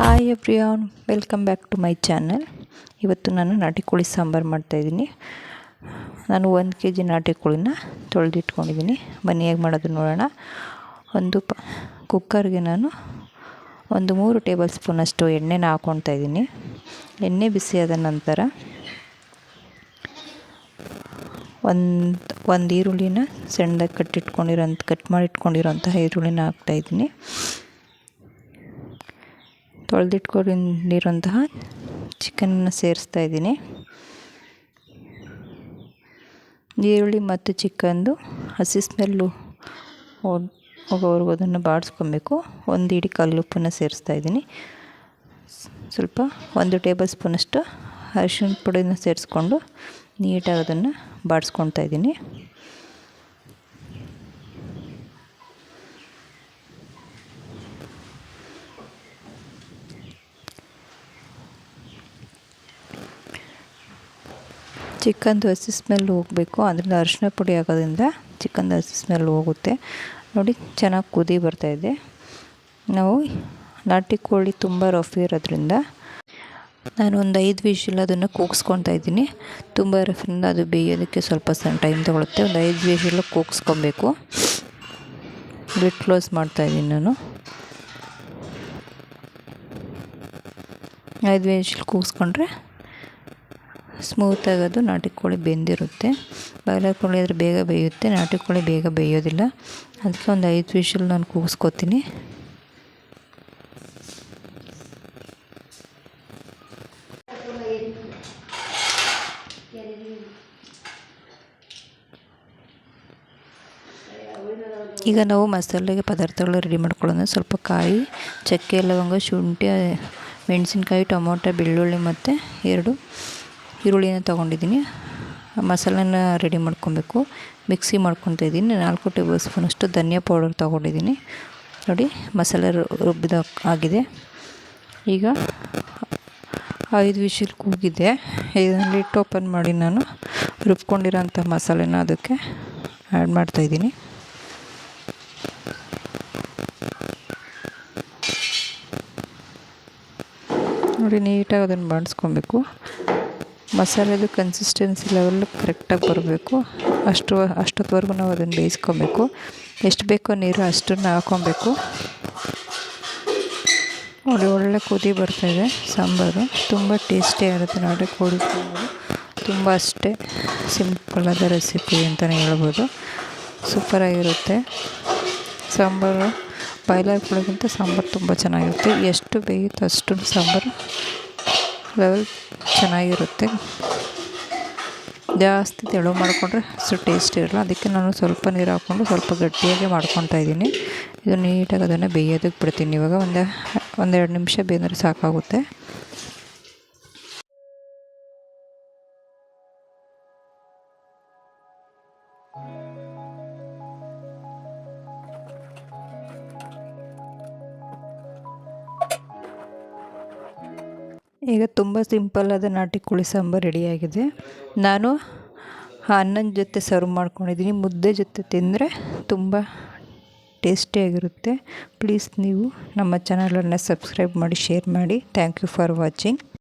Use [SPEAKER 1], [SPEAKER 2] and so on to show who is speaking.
[SPEAKER 1] Hi everyone, welcome back to my channel. ಇವತ್ತು ನಾನು ನಾಟಿ ಕೋಳಿ ಸಾಂಬಾರು ಮಾಡ್ತಾಯಿದ್ದೀನಿ. ನಾನು 1 kg ನಾಟಿ ಕೋಳಿನ ತೊಳೆದಿಟ್ಕೊಂಡಿದ್ದೀನಿ. ಬನ್ನಿ ಹೇಗೆ ಮಾಡೋದು ನೋಡೋಣ. ಒಂದು ಕುಕ್ಕರ್ಗೆ ನಾನು ಒಂದು 3 ಟೇಬಲ್ ಸ್ಪೂನಷ್ಟು ಎಣ್ಣೆನ ಹಾಕ್ಕೊಳ್ತಾ ಇದ್ದೀನಿ. ಎಣ್ಣೆ ಬಿಸಿಯಾದ ನಂತರ ಒಂದು ಈರುಳ್ಳಿನ ಸಣ್ಣದಾಗಿ ಕಟ್ ಮಾಡಿ ಇಟ್ಕೊಂಡಿರೋಂತಹ ಈರುಳ್ಳಿನ ಹಾಕ್ತಾಯಿದ್ದೀನಿ. ತೊಳೆದಿಟ್ಕೊಂಡಿರೋಂತಹ ಚಿಕನ್ನ ಸೇರಿಸ್ತಾ ಇದ್ದೀನಿ. ಈರುಳ್ಳಿ ಮತ್ತು ಚಿಕನ್ದು ಹಸಿ ಸ್ಮೆಲ್ಲು ಹೋಗೋವರೆಗೂ ಅದನ್ನು ಬಾಡಿಸ್ಕೊಬೇಕು. ಒಂದು ಹಿಡಿ ಕಲ್ಲುಪ್ಪನ್ನು ಸೇರಿಸ್ತಾ ಇದ್ದೀನಿ. ಸ್ವಲ್ಪ 1 ಟೇಬಲ್ ಸ್ಪೂನಷ್ಟು ಅರಿಶಿಣ ಪುಡಿನ ಸೇರಿಸ್ಕೊಂಡು ನೀಟಾಗಿ ಅದನ್ನು ಬಾಡಿಸ್ಕೊಳ್ತಾ ಇದ್ದೀನಿ. ಚಿಕನ್ದು ಹಸಿ ಸ್ಮೆಲ್ ಹೋಗಬೇಕು. ಅದರಿಂದ ಅರಿಶಿನ ಪುಡಿ ಹಾಕೋದ್ರಿಂದ ಚಿಕನ್ದು ಹಸಿ ಸ್ಮೆಲ್ ಹೋಗುತ್ತೆ. ನೋಡಿ, ಚೆನ್ನಾಗಿ ಕುದಿ ಬರ್ತಾಯಿದೆ. ನಾವು ನಾಟಿ ಕೋಳಿ ತುಂಬ ರಫ್ ಇರೋದ್ರಿಂದ ನಾನು ಒಂದು 5 ವಿಷಲ್ ಅದನ್ನು ಕೂಗಿಸ್ಕೊತಾ ಇದ್ದೀನಿ. ತುಂಬ ರಫ್ರಿಂದ ಅದು ಬೇಯೋದಕ್ಕೆ ಸ್ವಲ್ಪ ಟೈಮ್ ತೊಗೊಳುತ್ತೆ. ಒಂದು 5 ವಿಷಲ್ ಕೂಗಿಸ್ಕೊಬೇಕು. ಲಿಡ್ ಕ್ಲೋಸ್ ಮಾಡ್ತಾಯಿದ್ದೀನಿ ನಾನು. 5 ವಿಷಲ್ ಕೂಗಿಸ್ಕೊಂಡ್ರೆ ಸ್ಮೂತಾಗಿ ಅದು ನಾಟಿ ಕೋಳಿ ಬೆಂದಿರುತ್ತೆ. ಬಾಯ್ಲರ್ ಕೋಳಿ ಆದರೆ ಬೇಗ ಬೇಯುತ್ತೆ, ನಾಟಿ ಕೋಳಿ ಬೇಗ ಬೇಯೋದಿಲ್ಲ. ಅದಕ್ಕೆ ಒಂದು 5 ವಿಷಲ್ ನಾನು ಕೂಗಿಸ್ಕೊತೀನಿ. ಈಗ ನಾವು ಮಸಾಲೆಗೆ ಪದಾರ್ಥಗಳು ರೆಡಿ ಮಾಡ್ಕೊಳ್ಳೋಣ. ಸ್ವಲ್ಪ ಕಾಯಿ, ಚಕ್ಕೆ, ಲವಂಗ, ಶುಂಠಿ, ಮೆಣಸಿನ್ಕಾಯಿ, ಟೊಮೊಟೊ, ಬೆಳ್ಳುಳ್ಳಿ ಮತ್ತು 2 ಈರುಳ್ಳಿನ ತೊಗೊಂಡಿದ್ದೀನಿ. ಮಸಾಲೆನ ರೆಡಿ ಮಾಡ್ಕೊಬೇಕು. ಮಿಕ್ಸಿ ಮಾಡ್ಕೊತಾ ಇದ್ದೀನಿ. 4 ಟೇಬಲ್ ಸ್ಪೂನಷ್ಟು ಧನಿಯಾ ಪೌಡರ್ ತೊಗೊಂಡಿದ್ದೀನಿ. ನೋಡಿ, ಮಸಾಲೆ ರುಬ್ಬಿದ ಆಗಿದೆ. ಈಗ 5 ವಿಷಲ್ ಕೂಗಿದೆ. ಇದನ್ನು ಲಿಡ್ ಓಪನ್ ಮಾಡಿ ನಾನು ರುಬ್ಕೊಂಡಿರೋಂಥ ಮಸಾಲೆನ ಅದಕ್ಕೆ ಆ್ಯಡ್ ಮಾಡ್ತಾಯಿದ್ದೀನಿ. ನೋಡಿ, ನೀಟಾಗಿ ಅದನ್ನು ಬಾಡಿಸ್ಕೊಬೇಕು. ಮಸಾಲೆದು ಕನ್ಸಿಸ್ಟೆನ್ಸಿ ಲೆವೆಲ್ ಕರೆಕ್ಟಾಗಿ ಬರಬೇಕು. ಅಷ್ಟೊತ್ತವರೆಗೂ ನಾವು ಅದನ್ನು ಬೇಯಿಸ್ಕೊಬೇಕು. ಎಷ್ಟು ಬೇಕೋ ನೀರು ಅಷ್ಟನ್ನು ಹಾಕ್ಕೊಬೇಕು. ನೋಡಿ, ಒಳ್ಳೆ ಕುದಿ ಬರ್ತಾಯಿದೆ. ಸಾಂಬಾರು ತುಂಬ ಟೇಸ್ಟಿಯಾಗಿರುತ್ತೆ. ನಾಟಿ ಕೋಳಿ ಸಾಂಬಾರು ತುಂಬ ಅಷ್ಟೇ ಸಿಂಪಲ್ಲಾದ ರೆಸಿಪಿ ಅಂತಲೇ ಹೇಳ್ಬೋದು. ಸೂಪರಾಗಿರುತ್ತೆ ಸಾಂಬಾರು. ಬಾಯ್ಲರ್ ಕೋಳಿಗಿಂತ ಸಾಂಬಾರು ತುಂಬ ಚೆನ್ನಾಗಿರುತ್ತೆ. ಎಷ್ಟು ಬೇಯುತ್ತೋ ಅಷ್ಟು ಸಾಂಬಾರು ಲೆವೆಲ್ ಚೆನ್ನಾಗಿರುತ್ತೆ. ಜಾಸ್ತಿ ತೆಳು ಮಾಡಿಕೊಂಡ್ರೆ ಅಷ್ಟು ಟೇಸ್ಟ್ ಇರಲ್ಲ. ಅದಕ್ಕೆ ನಾನು ಸ್ವಲ್ಪ ನೀರು ಹಾಕ್ಕೊಂಡು ಸ್ವಲ್ಪ ಗಟ್ಟಿಯಾಗಿ ಮಾಡ್ಕೊತಾ ಇದ್ದೀನಿ. ಇದು ನೀಟಾಗಿ ಅದನ್ನು ಬೇಯೋದಕ್ಕೆ ಬಿಡ್ತೀನಿ. ಇವಾಗ ಒಂದು 2 ನಿಮಿಷ ಬೇಯ್ದರೆ ಸಾಕಾಗುತ್ತೆ. ಈಗ ತುಂಬ ಸಿಂಪಲ್ಲಾದ ನಾಟಿ ಕೋಳಿ ಸಾಂಬಾರು ರೆಡಿಯಾಗಿದೆ. ನಾನು ಅನ್ನದ ಜೊತೆ ಸರ್ವ್ ಮಾಡ್ಕೊಂಡಿದ್ದೀನಿ. ಮುದ್ದೆ ಜೊತೆ ತಿಂದರೆ ತುಂಬ ಟೇಸ್ಟಿಯಾಗಿರುತ್ತೆ. ಪ್ಲೀಸ್ ನೀವು ನಮ್ಮ ಚಾನಲನ್ನು ಸಬ್ಸ್ಕ್ರೈಬ್ ಮಾಡಿ, ಶೇರ್ ಮಾಡಿ. Thank you for watching.